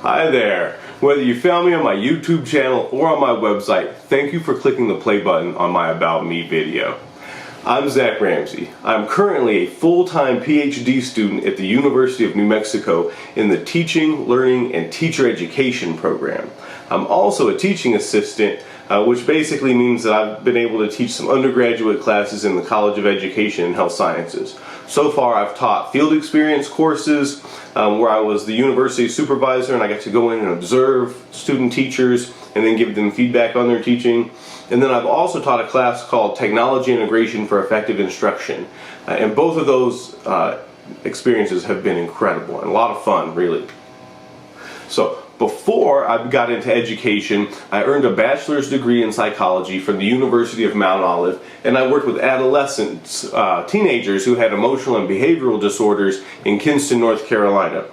Hi there! Whether you found me on my YouTube channel or on my website, thank you for clicking the play button on my About Me video. I'm Zach Ramsey. I'm currently a full-time PhD student at the University of New Mexico in the Teaching, Learning, and Teacher Education program. I'm also a teaching assistant, which basically means that I've been able to teach some undergraduate classes in the College of Education and Health Sciences. So far I've taught field experience courses where I was the university supervisor and I got to go in and observe student teachers and then give them feedback on their teaching. And then I've also taught a class called Technology Integration for Effective Instruction. And both of those experiences have been incredible and a lot of fun, really. So before I got into education, I earned a bachelor's degree in psychology from the University of Mount Olive, and I worked with adolescents, teenagers who had emotional and behavioral disorders in Kinston, North Carolina.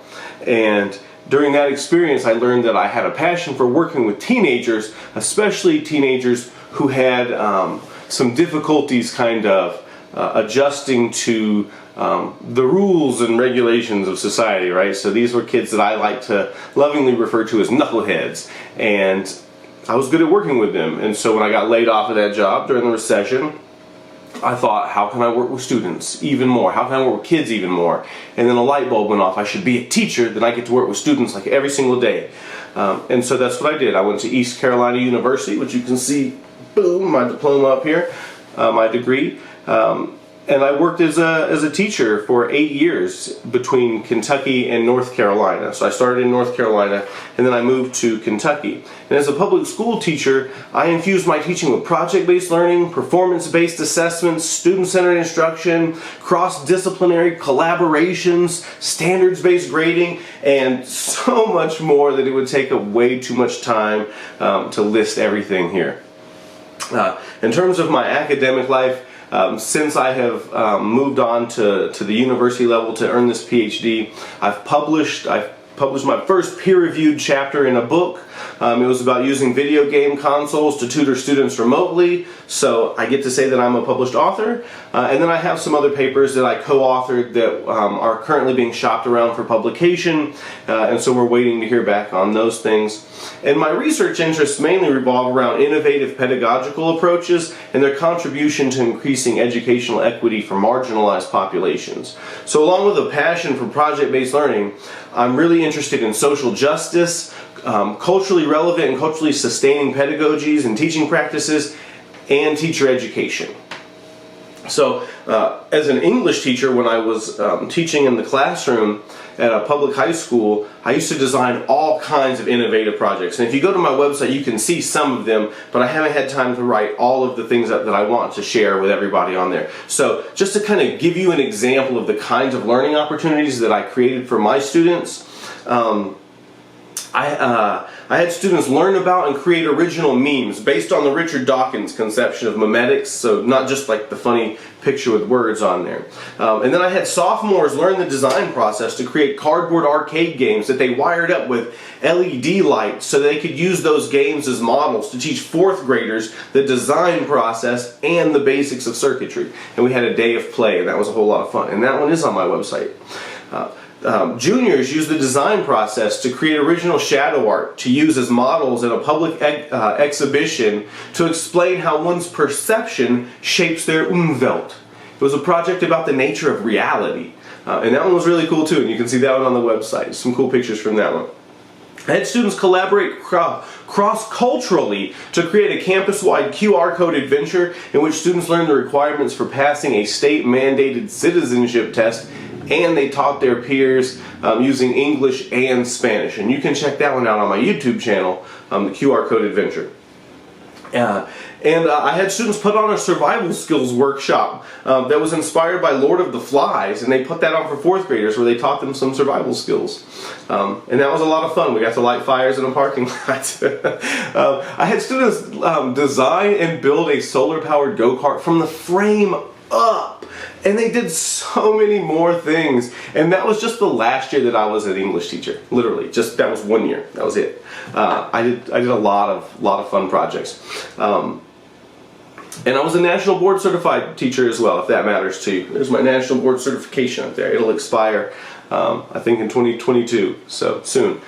And during that experience, I learned that I had a passion for working with teenagers, especially teenagers who had some difficulties kind of adjusting to the rules and regulations of society, right? So these were kids that I like to lovingly refer to as knuckleheads, and I was good at working with them. And so when I got laid off of that job during the recession, I thought, how can I work with students even more? How can I work with kids even more? And then a light bulb went off. I should be a teacher, then I get to work with students like every single day. And so that's what I did. I went to East Carolina University, which you can see, boom, my diploma up here, my degree. And I worked as a teacher for 8 years between Kentucky and North Carolina. So I started in North Carolina and then I moved to Kentucky. And as a public school teacher, I infused my teaching with project-based learning, performance-based assessments, student-centered instruction, cross-disciplinary collaborations, standards-based grading, and so much more that it would take up way too much time to list everything here. In terms of my academic life, since I have moved on to the university level to earn this PhD, I've published my first peer-reviewed chapter in a book. It was about using video game consoles to tutor students remotely, so I get to say that I'm a published author. And then I have some other papers that I co-authored that are currently being shopped around for publication, and so we're waiting to hear back on those things. And my research interests mainly revolve around innovative pedagogical approaches and their contribution to increasing educational equity for marginalized populations. So along with a passion for project-based learning, I'm really interested in social justice, culturally relevant and culturally sustaining pedagogies and teaching practices, and teacher education. So as an English teacher, when I was teaching in the classroom at a public high school, I used to design all kinds of innovative projects. And if you go to my website, you can see some of them, but I haven't had time to write all of the things that I want to share with everybody on there. So just to kind of give you an example of the kinds of learning opportunities that I created for my students, I had students learn about and create original memes based on the Richard Dawkins conception of memetics, so not just like the funny picture with words on there. And then I had sophomores learn the design process to create cardboard arcade games that they wired up with LED lights so they could use those games as models to teach fourth graders the design process and the basics of circuitry. And we had a day of play, and that was a whole lot of fun. And that one is on my website. Juniors use the design process to create original shadow art to use as models in a public exhibition to explain how one's perception shapes their Umwelt. It was a project about the nature of reality. And that one was really cool too, and you can see that one on the website. Some cool pictures from that one. I had students collaborate cross-culturally to create a campus-wide QR code adventure in which students learned the requirements for passing a state-mandated citizenship test, and they taught their peers using English and Spanish. And you can check that one out on my YouTube channel, the QR code adventure. I had students put on a survival skills workshop that was inspired by Lord of the Flies, and they put that on for fourth graders where they taught them some survival skills. And that was a lot of fun. We got to light fires in a parking lot. I had students design and build a solar-powered go-kart from the frame up. And they did so many more things. And that was just the last year that I was an English teacher. Literally, just that was 1 year. That was it. I did a lot of fun projects. And I was a National Board Certified teacher as well, if that matters to you. There's my National Board Certification up there. It'll expire, I think, in 2022, so soon.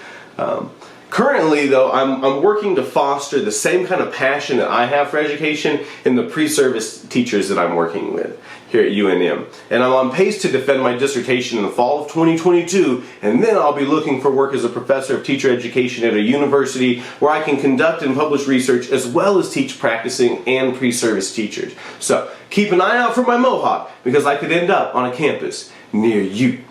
Currently, though, I'm working to foster the same kind of passion that I have for education in the pre-service teachers that I'm working with here at UNM. And I'm on pace to defend my dissertation in the fall of 2022, and then I'll be looking for work as a professor of teacher education at a university where I can conduct and publish research as well as teach practicing and pre-service teachers. So keep an eye out for my mohawk, because I could end up on a campus near you.